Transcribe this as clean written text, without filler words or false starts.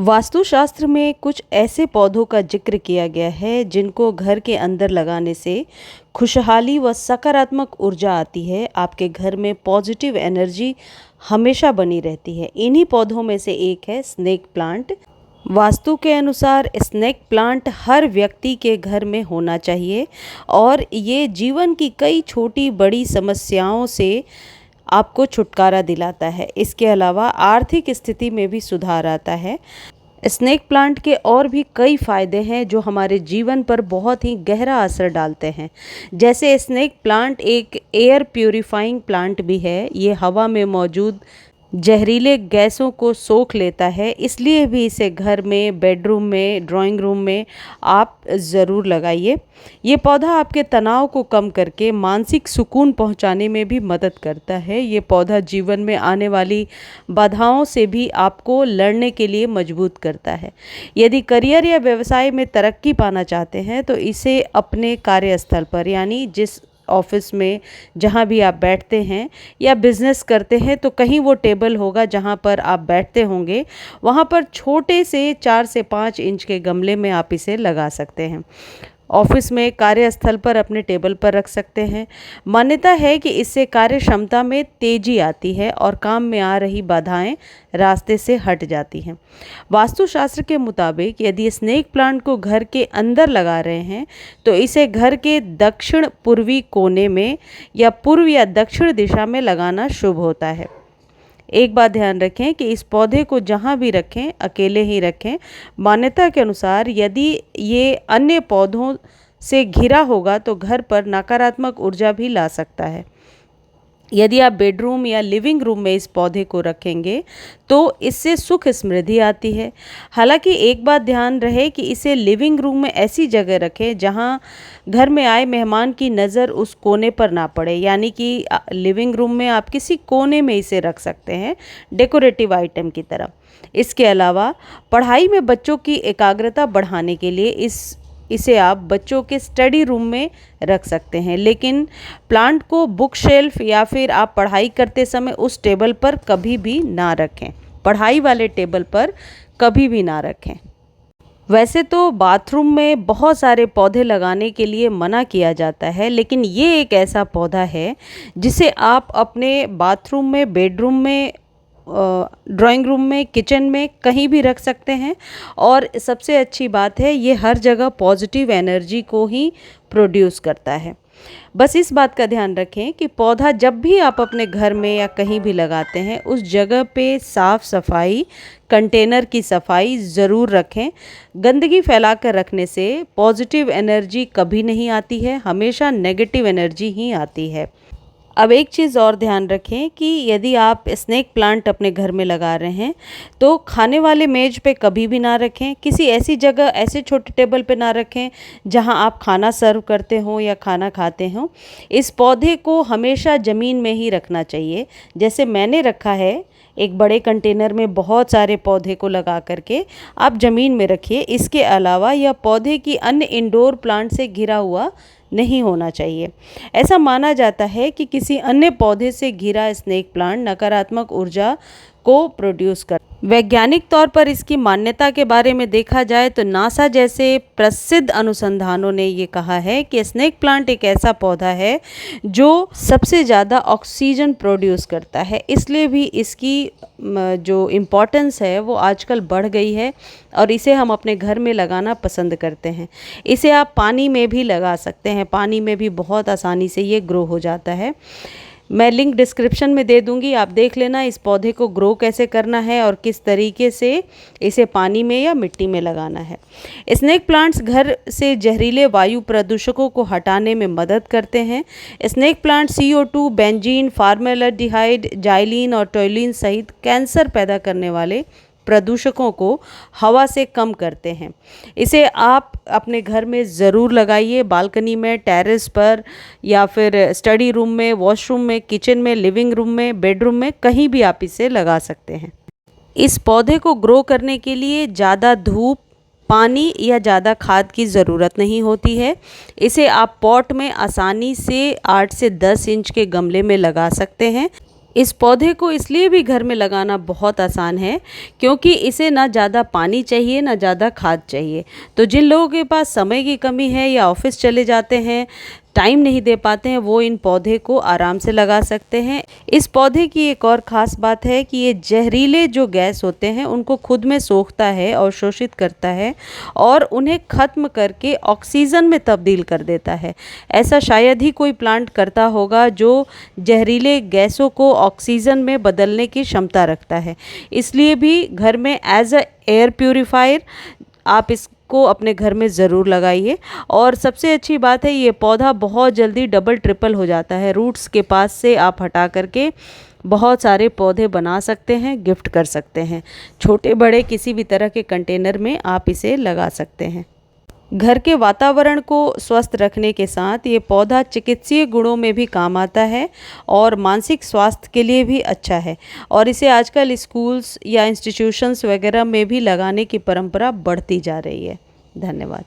वास्तुशास्त्र में कुछ ऐसे पौधों का जिक्र किया गया है जिनको घर के अंदर लगाने से खुशहाली व सकारात्मक ऊर्जा आती है। आपके घर में पॉजिटिव एनर्जी हमेशा बनी रहती है। इन्हीं पौधों में से एक है स्नेक प्लांट। वास्तु के अनुसार स्नेक प्लांट हर व्यक्ति के घर में होना चाहिए और ये जीवन की कई छोटी बड़ी समस्याओं से आपको छुटकारा दिलाता है। इसके अलावा आर्थिक स्थिति में भी सुधार आता है। स्नेक प्लांट के और भी कई फ़ायदे हैं जो हमारे जीवन पर बहुत ही गहरा असर डालते हैं। जैसे स्नेक प्लांट एक एयर प्यूरिफाइंग प्लांट भी है। ये हवा में मौजूद जहरीले गैसों को सोख लेता है, इसलिए भी इसे घर में, बेडरूम में, ड्राइंग रूम में आप ज़रूर लगाइए। ये पौधा आपके तनाव को कम करके मानसिक सुकून पहुंचाने में भी मदद करता है। ये पौधा जीवन में आने वाली बाधाओं से भी आपको लड़ने के लिए मजबूत करता है। यदि करियर या व्यवसाय में तरक्की पाना चाहते हैं तो इसे अपने कार्यस्थल पर, यानी जिस ऑफिस में जहाँ भी आप बैठते हैं या बिज़नेस करते हैं, तो कहीं वो टेबल होगा जहाँ पर आप बैठते होंगे, वहाँ पर छोटे से 4 से 5 इंच के गमले में आप इसे लगा सकते हैं। ऑफिस में, कार्यस्थल पर अपने टेबल पर रख सकते हैं। मान्यता है कि इससे कार्य क्षमता में तेजी आती है और काम में आ रही बाधाएं रास्ते से हट जाती हैं। वास्तुशास्त्र के मुताबिक यदि स्नेक प्लांट को घर के अंदर लगा रहे हैं तो इसे घर के दक्षिण पूर्वी कोने में या पूर्व या दक्षिण दिशा में लगाना शुभ होता है। एक बात ध्यान रखें कि इस पौधे को जहाँ भी रखें अकेले ही रखें। मान्यता के अनुसार यदि ये अन्य पौधों से घिरा होगा तो घर पर नकारात्मक ऊर्जा भी ला सकता है। यदि आप बेडरूम या लिविंग रूम में इस पौधे को रखेंगे तो इससे सुख समृद्धि आती है। हालांकि एक बात ध्यान रहे कि इसे लिविंग रूम में ऐसी जगह रखें जहां घर में आए मेहमान की नज़र उस कोने पर ना पड़े, यानी कि लिविंग रूम में आप किसी कोने में इसे रख सकते हैं डेकोरेटिव आइटम की तरह। इसके अलावा पढ़ाई में बच्चों की एकाग्रता बढ़ाने के लिए इसे आप बच्चों के स्टडी रूम में रख सकते हैं, लेकिन प्लांट को बुक शेल्फ या फिर आप पढ़ाई करते समय उस टेबल पर कभी भी ना रखें। पढ़ाई वाले टेबल पर कभी भी ना रखें। वैसे तो बाथरूम में बहुत सारे पौधे लगाने के लिए मना किया जाता है, लेकिन ये एक ऐसा पौधा है जिसे आप अपने बाथरूम में, बेडरूम में, ड्राइंग रूम में, किचन में कहीं भी रख सकते हैं। और सबसे अच्छी बात है, ये हर जगह पॉजिटिव एनर्जी को ही प्रोड्यूस करता है। बस इस बात का ध्यान रखें कि पौधा जब भी आप अपने घर में या कहीं भी लगाते हैं उस जगह पे साफ़ सफाई, कंटेनर की सफाई ज़रूर रखें। गंदगी फैला कर रखने से पॉजिटिव एनर्जी कभी नहीं आती है, हमेशा नेगेटिव एनर्जी ही आती है। अब एक चीज़ और ध्यान रखें कि यदि आप स्नेक प्लांट अपने घर में लगा रहे हैं तो खाने वाले मेज पे कभी भी ना रखें। किसी ऐसी जगह, ऐसे छोटे टेबल पे ना रखें जहां आप खाना सर्व करते हो या खाना खाते हो। इस पौधे को हमेशा ज़मीन में ही रखना चाहिए। जैसे मैंने रखा है, एक बड़े कंटेनर में बहुत सारे पौधे को लगा करके आप ज़मीन में रखिए। इसके अलावा यह पौधे की अन्य इंडोर प्लांट से घिरा हुआ नहीं होना चाहिए। ऐसा माना जाता है कि किसी अन्य पौधे से घिरा स्नेक प्लांट नकारात्मक ऊर्जा को प्रोड्यूस कर। वैज्ञानिक तौर पर इसकी मान्यता के बारे में देखा जाए तो नासा जैसे प्रसिद्ध अनुसंधानों ने ये कहा है कि स्नेक प्लांट एक ऐसा पौधा है जो सबसे ज़्यादा ऑक्सीजन प्रोड्यूस करता है। इसलिए भी इसकी जो इम्पोर्टेंस है वो आजकल बढ़ गई है और इसे हम अपने घर में लगाना पसंद करते हैं। इसे आप पानी में भी लगा सकते हैं, पानी में भी बहुत आसानी से ये ग्रो हो जाता है। मैं लिंक डिस्क्रिप्शन में दे दूंगी, आप देख लेना इस पौधे को ग्रो कैसे करना है और किस तरीके से इसे पानी में या मिट्टी में लगाना है। स्नेक प्लांट्स घर से जहरीले वायु प्रदूषकों को हटाने में मदद करते हैं। Snake plant CO2, benzene, formaldehyde, xylene और टोल्यूइन सहित कैंसर पैदा करने वाले प्रदूषकों को हवा से कम करते हैं। इसे आप अपने घर में ज़रूर लगाइए, बालकनी में, टेरेस पर या फिर स्टडी रूम में, वॉशरूम में, किचन में, लिविंग रूम में, बेडरूम में, कहीं भी आप इसे लगा सकते हैं। इस पौधे को ग्रो करने के लिए ज़्यादा धूप, पानी या ज़्यादा खाद की ज़रूरत नहीं होती है। इसे आप पॉट में आसानी से 8 से 10 इंच के गमले में लगा सकते हैं। इस पौधे को इसलिए भी घर में लगाना बहुत आसान है क्योंकि इसे ना ज़्यादा पानी चाहिए ना ज़्यादा खाद चाहिए। तो जिन लोगों के पास समय की कमी है या ऑफिस चले जाते हैं, टाइम नहीं दे पाते हैं, वो इन पौधे को आराम से लगा सकते हैं। इस पौधे की एक और ख़ास बात है कि ये जहरीले जो गैस होते हैं उनको खुद में सोखता है और शोषित करता है और उन्हें ख़त्म करके ऑक्सीजन में तब्दील कर देता है। ऐसा शायद ही कोई प्लांट करता होगा जो जहरीले गैसों को ऑक्सीजन में बदलने की क्षमता रखता है। इसलिए भी घर में एज अ एयर प्यूरीफायर आप इसको अपने घर में ज़रूर लगाइए। और सबसे अच्छी बात है, ये पौधा बहुत जल्दी डबल ट्रिपल हो जाता है। रूट्स के पास से आप हटा करके बहुत सारे पौधे बना सकते हैं, गिफ्ट कर सकते हैं। छोटे बड़े किसी भी तरह के कंटेनर में आप इसे लगा सकते हैं। घर के वातावरण को स्वस्थ रखने के साथ ये पौधा चिकित्सीय गुणों में भी काम आता है और मानसिक स्वास्थ्य के लिए भी अच्छा है। और इसे आजकल स्कूल्स या इंस्टीट्यूशंस वगैरह में भी लगाने की परंपरा बढ़ती जा रही है। धन्यवाद।